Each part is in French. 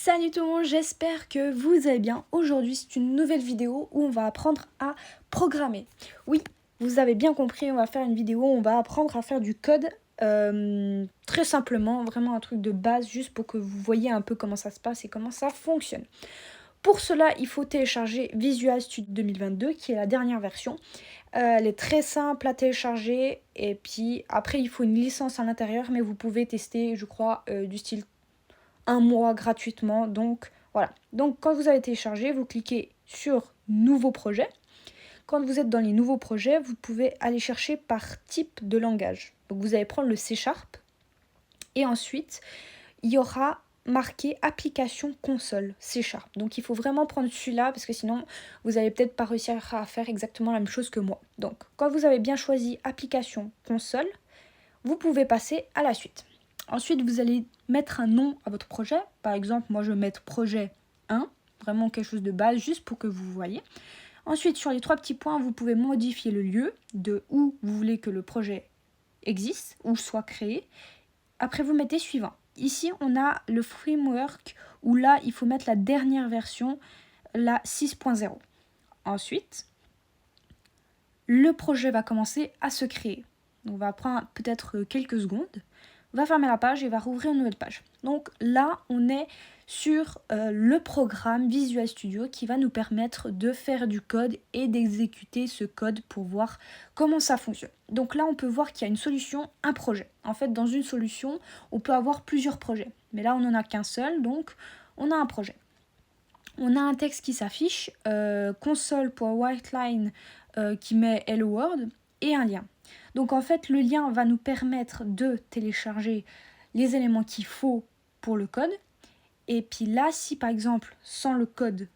Salut tout le monde, j'espère que vous allez bien. Aujourd'hui, c'est une nouvelle vidéo où on va apprendre à programmer. Oui, vous avez bien compris, on va faire une vidéo où on va apprendre à faire du code très simplement, vraiment un truc de base, juste pour que vous voyez un peu comment ça se passe et comment ça fonctionne. Pour cela, il faut télécharger Visual Studio 2022, qui est la dernière version. Elle est très simple à télécharger et puis après, il faut une licence à l'intérieur, mais vous pouvez tester, je crois, du style un mois gratuitement. Donc voilà. Donc quand vous avez téléchargé, vous cliquez sur Nouveau projet. Quand vous êtes dans les nouveaux projets, vous pouvez aller chercher par type de langage. Donc vous allez prendre le C# et ensuite il y aura marqué application console C#. Donc il faut vraiment prendre celui-là parce que sinon vous n'allez peut-être pas réussir à faire exactement la même chose que moi. Donc quand vous avez bien choisi application console, vous pouvez passer à la suite. Ensuite, vous allez mettre un nom à votre projet. Par exemple, moi je vais mettre projet 1, vraiment quelque chose de base, juste pour que vous voyez. Ensuite, sur les 3 petits points, vous pouvez modifier le lieu de où vous voulez que le projet existe ou soit créé. Après, vous mettez suivant. Ici, on a le framework où là, il faut mettre la dernière version, la 6.0. Ensuite, le projet va commencer à se créer. On va prendre peut-être quelques secondes. On va fermer la page et va rouvrir une nouvelle page. Donc là, on est sur le programme Visual Studio qui va nous permettre de faire du code et d'exécuter ce code pour voir comment ça fonctionne. Donc là, on peut voir qu'il y a une solution, un projet. En fait, dans une solution, on peut avoir plusieurs projets. Mais là, on n'en a qu'un seul, donc on a un projet. On a un texte qui s'affiche, console.writeline qui met Hello World et un lien. Donc en fait, le lien va nous permettre de télécharger les éléments qu'il faut pour le code. Et puis là, si par exemple, sans le code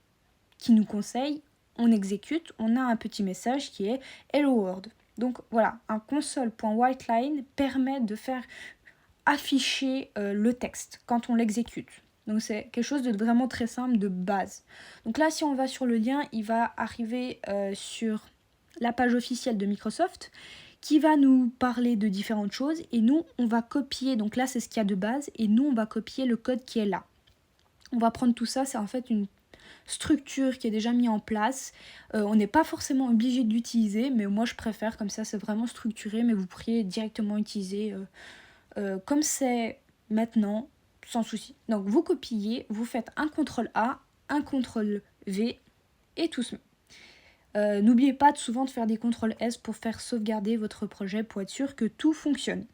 qui nous conseille, on exécute, on a un petit message qui est Hello World. Donc voilà, un console.writeline permet de faire afficher le texte quand on l'exécute. Donc c'est quelque chose de vraiment très simple, de base. Donc là, si on va sur le lien, il va arriver sur la page officielle de Microsoft qui va nous parler de différentes choses et nous, on va copier, donc là c'est ce qu'il y a de base, et nous, on va copier le code qui est là. On va prendre tout ça, c'est en fait une structure qui est déjà mise en place. On n'est pas forcément obligé de l'utiliser, mais moi je préfère, comme ça c'est vraiment structuré, mais vous pourriez directement utiliser comme c'est maintenant, sans souci. Donc vous copiez, vous faites un CTRL-A, un CTRL-V et tout se met. N'oubliez pas souvent de faire des CTRL-S pour faire sauvegarder votre projet pour être sûr que tout fonctionne.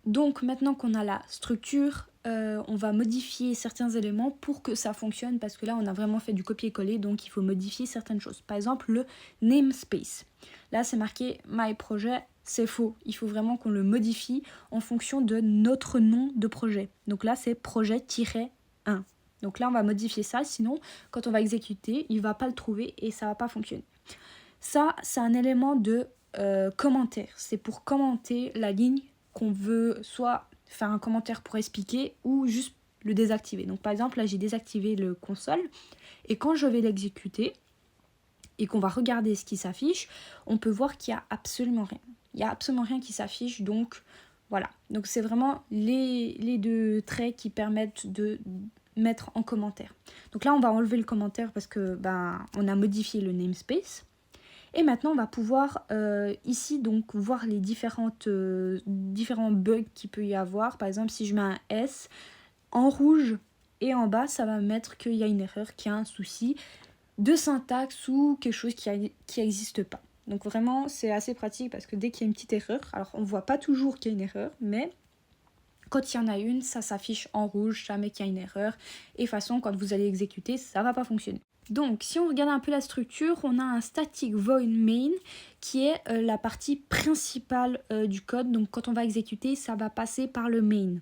Donc maintenant qu'on a la structure, on va modifier certains éléments pour que ça fonctionne parce que là on a vraiment fait du copier-coller, donc il faut modifier certaines choses. Par exemple le namespace. Là c'est marqué My Project, c'est faux. Il faut vraiment qu'on le modifie en fonction de notre nom de projet. Donc là c'est projet-1. Donc là, on va modifier ça, sinon, quand on va exécuter, il ne va pas le trouver et ça ne va pas fonctionner. Ça, c'est un élément de commentaire. C'est pour commenter la ligne qu'on veut soit faire un commentaire pour expliquer ou juste le désactiver. Donc par exemple, là, j'ai désactivé le console et quand je vais l'exécuter et qu'on va regarder ce qui s'affiche, on peut voir qu'il n'y a absolument rien. Il n'y a absolument rien qui s'affiche, donc voilà. Donc c'est vraiment les deux traits qui permettent de mettre en commentaire. Donc là, on va enlever le commentaire parce que on a modifié le namespace. Et maintenant, on va pouvoir ici donc voir les différents bugs qu'il peut y avoir. Par exemple, si je mets un S en rouge et en bas, ça va me mettre qu'il y a une erreur, qu'il y a un souci de syntaxe ou quelque chose qui n'existe pas. Donc vraiment, c'est assez pratique parce que dès qu'il y a une petite erreur, alors on ne voit pas toujours qu'il y a une erreur, mais quand il y en a une, ça s'affiche en rouge, jamais qu'il y a une erreur. Et de toute façon, quand vous allez exécuter, ça ne va pas fonctionner. Donc, si on regarde un peu la structure, on a un static void main qui est la partie principale du code. Donc, quand on va exécuter, ça va passer par le main.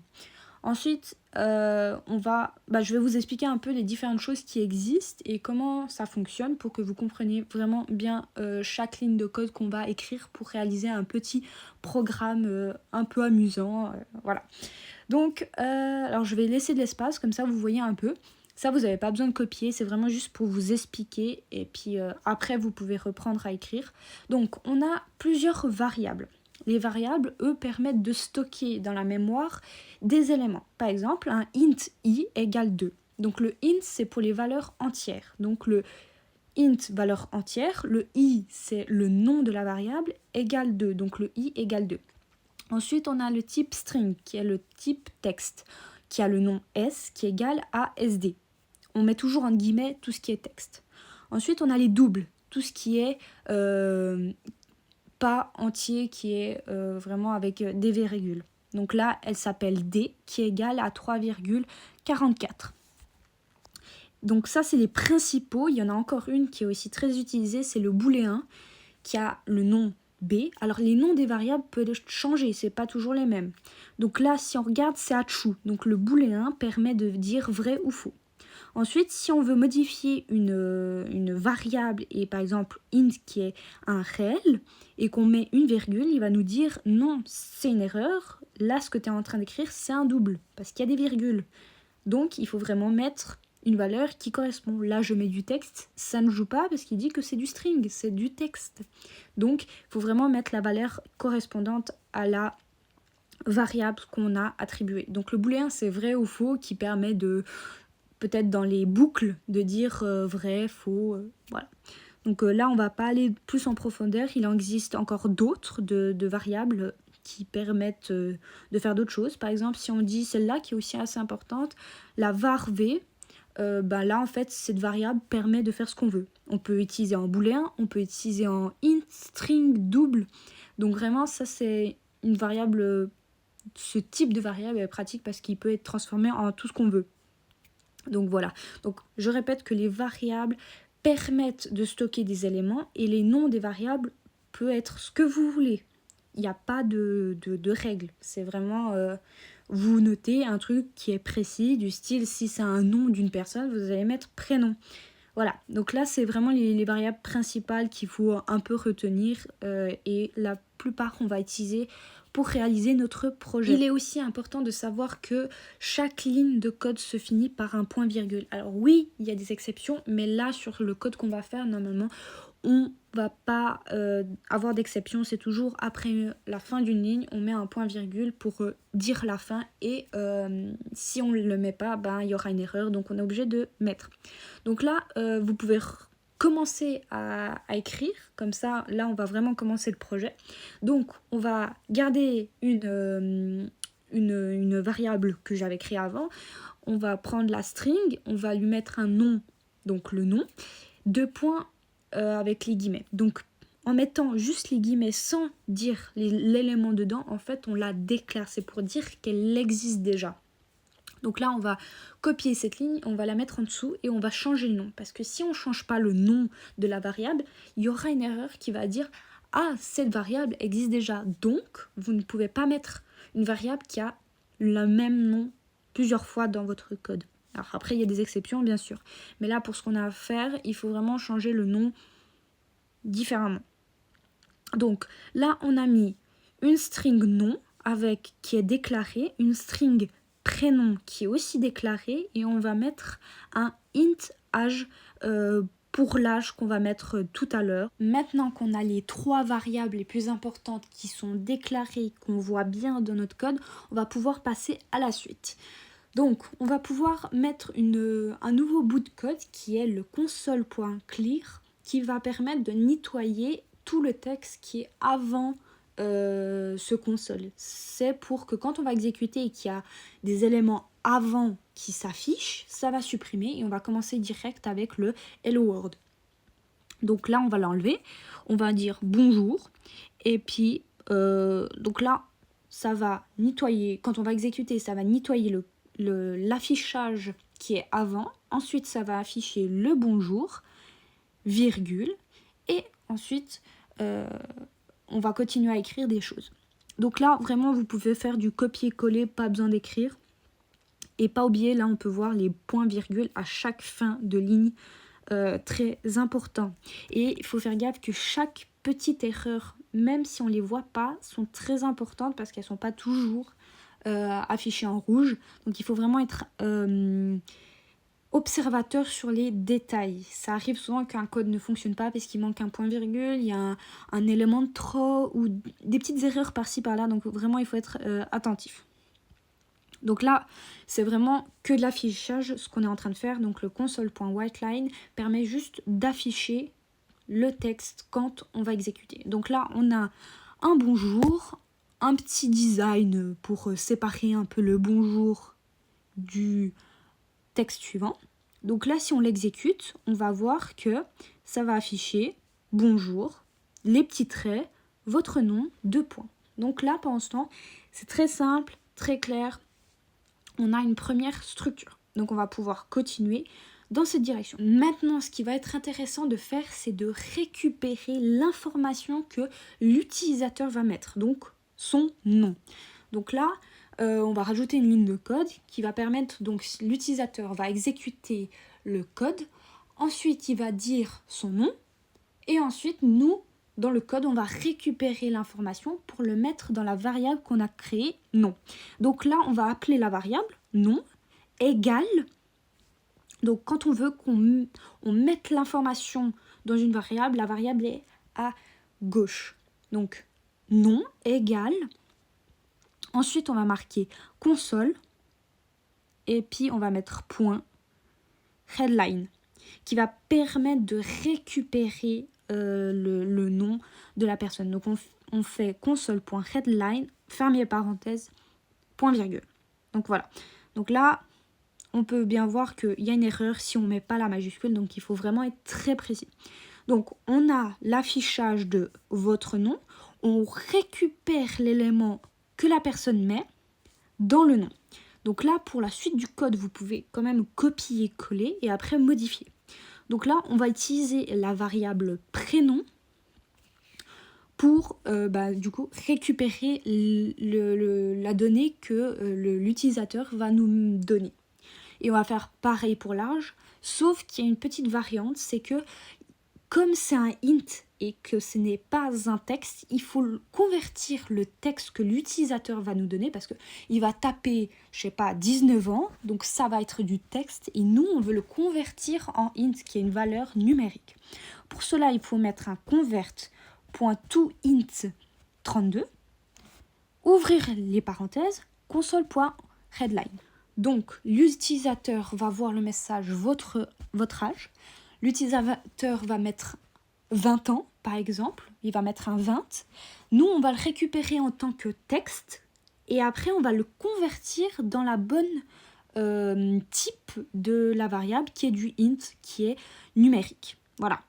Ensuite, je vais vous expliquer un peu les différentes choses qui existent et comment ça fonctionne pour que vous compreniez vraiment bien chaque ligne de code qu'on va écrire pour réaliser un petit programme un peu amusant. Voilà. Donc, alors je vais laisser de l'espace, comme ça vous voyez un peu. Ça, vous n'avez pas besoin de copier, c'est vraiment juste pour vous expliquer et puis après vous pouvez reprendre à écrire. Donc, on a plusieurs variables. Les variables, eux, permettent de stocker dans la mémoire des éléments. Par exemple, un int i égale 2. Donc le int, c'est pour les valeurs entières. Donc le int, valeur entière, le i, c'est le nom de la variable, égale 2. Donc le i égale 2. Ensuite, on a le type string, qui est le type texte, qui a le nom s, qui est égal à sd. On met toujours en guillemets tout ce qui est texte. Ensuite, on a les doubles, tout ce qui est pas entier, qui est vraiment avec des virgules. Donc là, elle s'appelle d, qui est égale à 3,44. Donc ça, c'est les principaux. Il y en a encore une qui est aussi très utilisée, c'est le booléen, qui a le nom b. Alors les noms des variables peuvent changer, c'est pas toujours les mêmes. Donc là, si on regarde, c'est true. Donc le booléen permet de dire vrai ou faux. Ensuite, si on veut modifier une variable, et par exemple int qui est un réel, et qu'on met une virgule, il va nous dire non, c'est une erreur. Là, ce que tu es en train d'écrire, c'est un double, parce qu'il y a des virgules. Donc, il faut vraiment mettre une valeur qui correspond. Là, je mets du texte, ça ne joue pas parce qu'il dit que c'est du string, c'est du texte. Donc, il faut vraiment mettre la valeur correspondante à la variable qu'on a attribuée. Donc, le booléen, c'est vrai ou faux qui permet de, peut-être dans les boucles, de dire vrai, faux, voilà. Donc là, on va pas aller plus en profondeur. Il en existe encore d'autres de variables qui permettent de faire d'autres choses. Par exemple, si on dit celle-là qui est aussi assez importante, la var v, là en fait cette variable permet de faire ce qu'on veut. On peut utiliser en booléen, on peut utiliser en int, string, double. Donc vraiment ça c'est une variable, ce type de variable est pratique parce qu'il peut être transformé en tout ce qu'on veut. Donc voilà, donc je répète que les variables permettent de stocker des éléments et les noms des variables peut être ce que vous voulez. Il n'y a pas de règles, c'est vraiment vous notez un truc qui est précis, du style si c'est un nom d'une personne, vous allez mettre prénom. Voilà, donc là c'est vraiment les variables principales qu'il faut un peu retenir et la plupart on va utiliser pour réaliser notre projet. Il est aussi important de savoir que chaque ligne de code se finit par un point virgule. Alors oui, il y a des exceptions, mais là sur le code qu'on va faire, normalement, on va pas avoir d'exception. C'est toujours après la fin d'une ligne, on met un point virgule pour dire la fin et si on ne le met pas, il y aura une erreur, donc on est obligé de mettre. Donc là, vous pouvez commencer à écrire, comme ça, là on va vraiment commencer le projet. Donc on va garder une variable que j'avais créée avant, on va prendre la string, on va lui mettre un nom, donc le nom, 2 points avec les guillemets. Donc en mettant juste les guillemets sans dire l'élément dedans, en fait on la déclare, c'est pour dire qu'elle existe déjà. Donc là, on va copier cette ligne, on va la mettre en dessous et on va changer le nom. Parce que si on ne change pas le nom de la variable, il y aura une erreur qui va dire « Ah, cette variable existe déjà, donc vous ne pouvez pas mettre une variable qui a le même nom plusieurs fois dans votre code. » Alors après, il y a des exceptions, bien sûr. Mais là, pour ce qu'on a à faire, il faut vraiment changer le nom différemment. Donc là, on a mis une string nom qui est déclarée, une string prénom qui est aussi déclaré et on va mettre un int âge pour l'âge qu'on va mettre tout à l'heure. Maintenant qu'on a les 3 variables les plus importantes qui sont déclarées, qu'on voit bien dans notre code, on va pouvoir passer à la suite. Donc on va pouvoir mettre un nouveau bout de code qui est le console.clear qui va permettre de nettoyer tout le texte qui est avant ce console. C'est pour que quand on va exécuter et qu'il y a des éléments avant qui s'affichent, ça va supprimer et on va commencer direct avec le Hello World. Donc là, on va l'enlever. On va dire bonjour. Et puis, donc là, ça va nettoyer. Quand on va exécuter, ça va nettoyer l'affichage qui est avant. Ensuite, ça va afficher le bonjour, virgule. Et ensuite, on va continuer à écrire des choses. Donc là, vraiment, vous pouvez faire du copier-coller, pas besoin d'écrire. Et pas oublier, là, on peut voir les points-virgules à chaque fin de ligne, très important. Et il faut faire gaffe que chaque petite erreur, même si on ne les voit pas, sont très importantes parce qu'elles ne sont pas toujours affichées en rouge. Donc il faut vraiment être observateur sur les détails. Ça arrive souvent qu'un code ne fonctionne pas parce qu'il manque un point-virgule, il y a un élément de trop ou des petites erreurs par-ci par-là. Donc vraiment, il faut être attentif. Donc là, c'est vraiment que de l'affichage, ce qu'on est en train de faire. Donc le console.writeLine permet juste d'afficher le texte quand on va exécuter. Donc là, on a un bonjour, un petit design pour séparer un peu le bonjour du texte suivant. Donc là, si on l'exécute, on va voir que ça va afficher bonjour, les petits traits, votre nom, 2 points. Donc là, pour l'instant, c'est très simple, très clair. On a une première structure. Donc on va pouvoir continuer dans cette direction. Maintenant, ce qui va être intéressant de faire, c'est de récupérer l'information que l'utilisateur va mettre, donc son nom. Donc là, on va rajouter une ligne de code qui va permettre, donc l'utilisateur va exécuter le code, ensuite il va dire son nom, et ensuite nous, dans le code, on va récupérer l'information pour le mettre dans la variable qu'on a créée nom. Donc là, on va appeler la variable nom égale. Donc quand on veut qu'on mette l'information dans une variable, la variable est à gauche. Donc nom égale. Ensuite, on va marquer console. Et puis, on va mettre point headline, qui va permettre de récupérer le nom de la personne. Donc, on fait console.headline, fermez parenthèse, point virgule. Donc, voilà. Donc là, on peut bien voir qu'il y a une erreur si on ne met pas la majuscule. Donc, il faut vraiment être très précis. Donc, on a l'affichage de votre nom. On récupère l'élément que la personne met dans le nom. Donc là, pour la suite du code, vous pouvez quand même copier-coller et après modifier. Donc là, on va utiliser la variable prénom pour du coup récupérer la donnée que l'utilisateur va nous donner. Et on va faire pareil pour l'âge, sauf qu'il y a une petite variante, c'est que comme c'est un int et que ce n'est pas un texte, il faut convertir le texte que l'utilisateur va nous donner parce qu'il va taper, je sais pas, 19 ans, donc ça va être du texte et nous, on veut le convertir en int qui est une valeur numérique. Pour cela, il faut mettre un convert.toInt32, ouvrir les parenthèses, console.headline. Donc, l'utilisateur va voir le message votre âge. L'utilisateur va mettre 20 ans, par exemple. Il va mettre un 20. Nous, on va le récupérer en tant que texte. Et après, on va le convertir dans la bonne type de la variable qui est du int, qui est numérique. Voilà.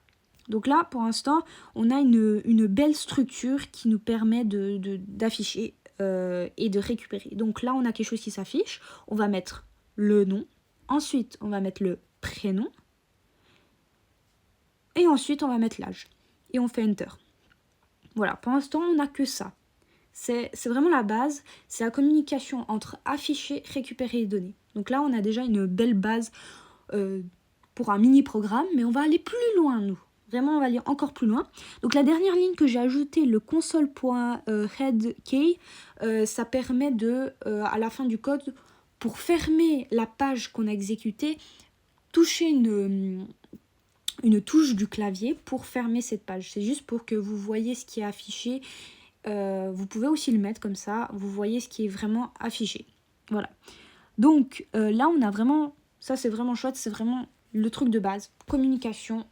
Donc là, pour l'instant, on a une belle structure qui nous permet d'afficher et de récupérer. Donc là, on a quelque chose qui s'affiche. On va mettre le nom. Ensuite, on va mettre le prénom. Et ensuite, on va mettre l'âge. Et on fait Enter. Voilà, pour l'instant, on n'a que ça. C'est vraiment la base. C'est la communication entre afficher, récupérer et donner. Donc là, on a déjà une belle base pour un mini-programme. Mais on va aller plus loin, nous. Vraiment, on va aller encore plus loin. Donc la dernière ligne que j'ai ajoutée, le console.headkey, ça permet à la fin du code, pour fermer la page qu'on a exécutée, toucher une touche du clavier pour fermer cette page. C'est juste pour que vous voyez ce qui est affiché. Vous pouvez aussi le mettre comme ça. Vous voyez ce qui est vraiment affiché. Voilà. Donc là, on a vraiment... Ça, c'est vraiment chouette. C'est vraiment le truc de base. Communication,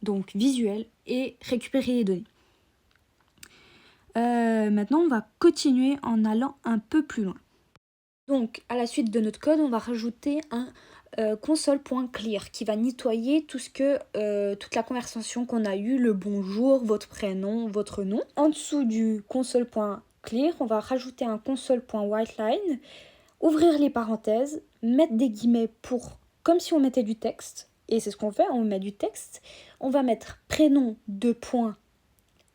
donc visuel, et récupérer les données. Maintenant, on va continuer en allant un peu plus loin. Donc, à la suite de notre code, on va rajouter un console.clear qui va nettoyer toute la conversation qu'on a eue, le bonjour, votre prénom, votre nom. En dessous du console.clear, on va rajouter un console.writeLine, ouvrir les parenthèses, mettre des guillemets comme si on mettait du texte. Et c'est ce qu'on fait, on met du texte. On va mettre prénom, 2 points,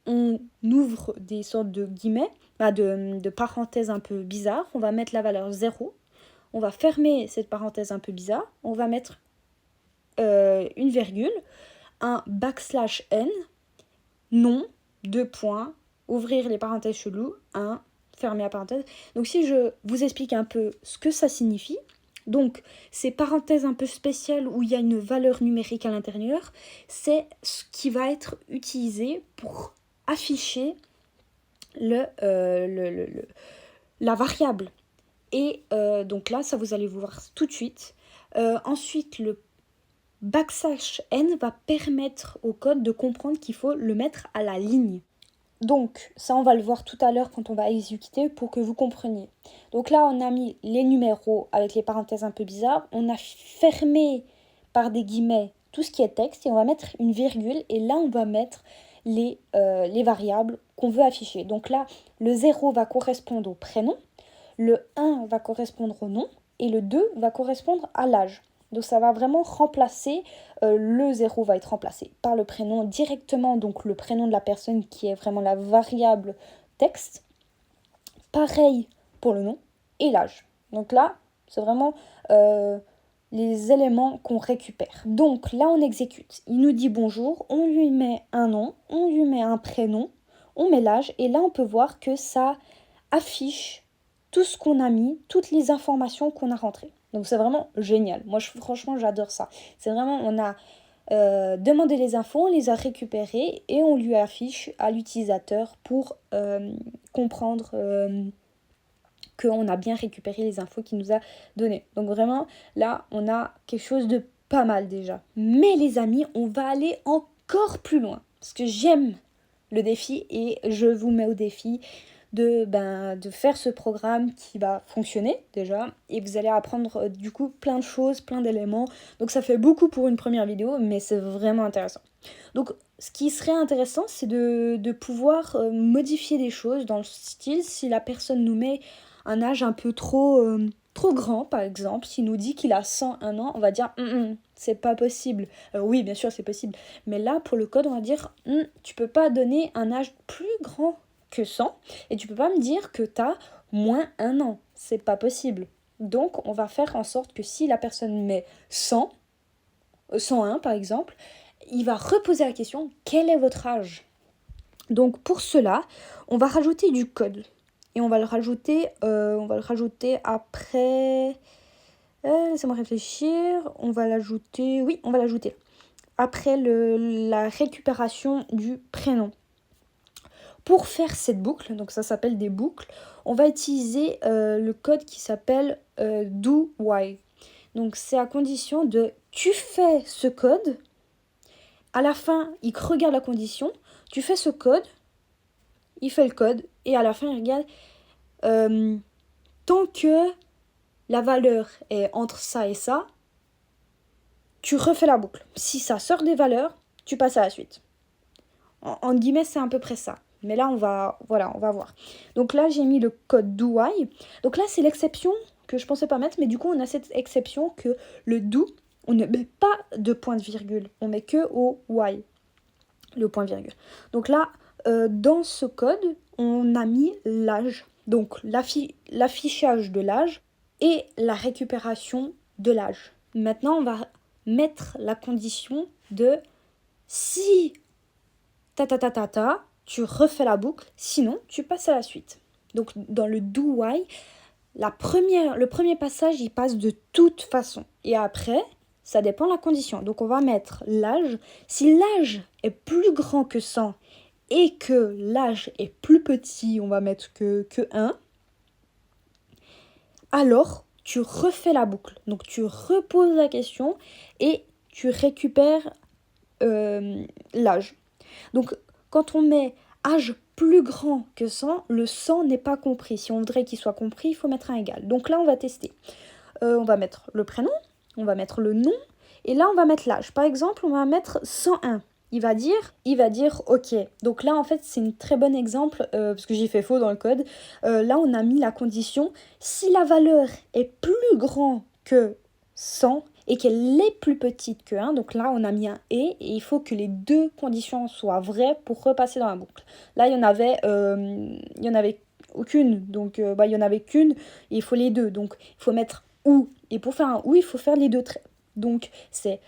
on ouvre des sortes de guillemets, de parenthèses un peu bizarres. On va mettre la valeur 0. On va fermer cette parenthèse un peu bizarre. On va mettre une virgule, un \n, nom, 2 points, ouvrir les parenthèses cheloues, 1, fermer la parenthèse. Donc si je vous explique un peu ce que ça signifie, donc ces parenthèses un peu spéciales où il y a une valeur numérique à l'intérieur, c'est ce qui va être utilisé pour afficher la variable. Et donc là, ça vous allez voir tout de suite. Ensuite, le \n va permettre au code de comprendre qu'il faut le mettre à la ligne. Donc, ça, on va le voir tout à l'heure quand on va exécuter pour que vous compreniez. Donc là, on a mis les numéros avec les parenthèses un peu bizarres. On a fermé par des guillemets tout ce qui est texte et on va mettre une virgule. Et là, on va mettre les variables qu'on veut afficher. Donc là, le 0 va correspondre au prénom, le 1 va correspondre au nom et le 2 va correspondre à l'âge. Donc ça va vraiment remplacer, le 0 va être remplacé par le prénom directement, donc le prénom de la personne qui est vraiment la variable texte. Pareil pour le nom et l'âge. Donc là, c'est vraiment les éléments qu'on récupère. Donc là, on exécute. Il nous dit bonjour, on lui met un nom, on lui met un prénom, on met l'âge et là, on peut voir que ça affiche tout ce qu'on a mis, toutes les informations qu'on a rentrées. Donc c'est vraiment génial. Moi, franchement, j'adore ça. C'est vraiment, on a demandé les infos, on les a récupérées et on lui affiche à l'utilisateur pour comprendre qu'on a bien récupéré les infos qu'il nous a données. Donc vraiment, là, on a quelque chose de pas mal déjà. Mais les amis, on va aller encore plus loin. Parce que j'aime le défi et je vous mets au défi de faire ce programme qui va fonctionner déjà et vous allez apprendre du coup plein de choses, plein d'éléments. Donc ça fait beaucoup pour une première vidéo mais c'est vraiment intéressant. Donc ce qui serait intéressant c'est de pouvoir modifier des choses dans le style si la personne nous met un âge un peu trop grand par exemple, s'il nous dit qu'il a 101 ans, on va dire c'est pas possible. Oui bien sûr c'est possible, mais là pour le code on va dire tu peux pas donner un âge plus grand que 100 et tu peux pas me dire que tu as moins 1 an, c'est pas possible. Donc on va faire en sorte que si la personne met 100, 101 par exemple, il va reposer la question quel est votre âge. Donc pour cela, on va rajouter du code et on va le rajouter après. Laissez-moi réfléchir. On va l'ajouter. Oui, on va l'ajouter après la récupération du prénom. Pour faire cette boucle, donc ça s'appelle des boucles, on va utiliser le code qui s'appelle do while. Donc c'est à condition de tu fais ce code, à la fin il regarde la condition, tu fais ce code, il fait le code et à la fin il regarde tant que la valeur est entre ça et ça, tu refais la boucle. Si ça sort des valeurs, tu passes à la suite. En guillemets c'est à peu près ça. Mais là, on va voir. Donc là, j'ai mis le code do while. Donc là, c'est l'exception que je pensais pas mettre, mais du coup, on a cette exception que le do, on ne met pas de point de virgule. On met que au while, le point virgule. Donc là, dans ce code, on a mis l'âge. Donc l'affichage de l'âge et la récupération de l'âge. Maintenant, on va mettre la condition de si tu refais la boucle, sinon tu passes à la suite. Donc dans le do while, le premier passage il passe de toute façon. Et après, ça dépend de la condition. Donc on va mettre l'âge. Si l'âge est plus grand que 100 et que l'âge est plus petit, on va mettre que 1, alors tu refais la boucle. Donc tu reposes la question et tu récupères l'âge. Donc quand on met âge plus grand que 100, le 100 n'est pas compris. Si on voudrait qu'il soit compris, il faut mettre un égal. Donc là, on va tester. On va mettre le prénom, on va mettre le nom, et là, on va mettre l'âge. Par exemple, on va mettre 101. Il va dire OK. Donc là, en fait, c'est un très bon exemple, parce que j'ai fait faux dans le code. Là, on a mis la condition, si la valeur est plus grand que 100, et qu'elle est plus petite que 1, donc là on a mis un et il faut que les deux conditions soient vraies pour repasser dans la boucle. Là il y en avait aucune, donc il y en avait qu'une et il faut les deux, donc il faut mettre ou, et pour faire un ou il faut faire les deux traits. Donc c'est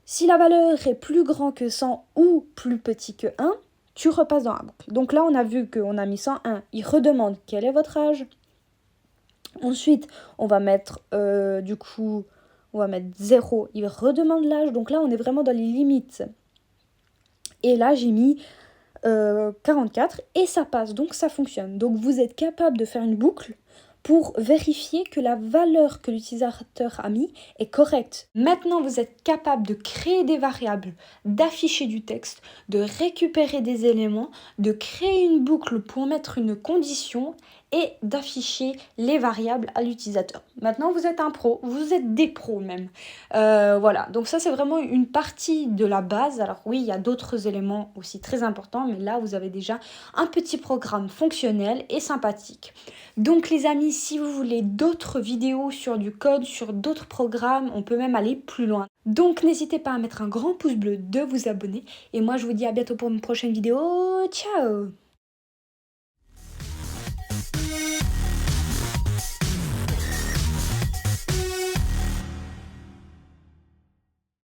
si la valeur est plus grand que 100 ou plus petit que 1, tu repasses dans la boucle. Donc là on a vu qu'on a mis 101, il redemande quel est votre âge. Ensuite on va mettre du coup on va mettre 0, il redemande l'âge, donc là on est vraiment dans les limites. Et là j'ai mis 44 et ça passe, donc ça fonctionne. Donc vous êtes capable de faire une boucle pour vérifier que la valeur que l'utilisateur a mis est correcte. Maintenant, vous êtes capable de créer des variables, d'afficher du texte, de récupérer des éléments, de créer une boucle pour mettre une condition et d'afficher les variables à l'utilisateur. Maintenant, vous êtes un pro, vous êtes des pros même. Voilà, donc ça c'est vraiment une partie de la base. Alors oui, il y a d'autres éléments aussi très importants, mais là vous avez déjà un petit programme fonctionnel et sympathique. Donc les amis, si vous voulez d'autres vidéos sur du code, sur d'autres programmes, on peut même aller plus loin. Donc n'hésitez pas à mettre un grand pouce bleu, de vous abonner. Et moi je vous dis à bientôt pour une prochaine vidéo. Ciao!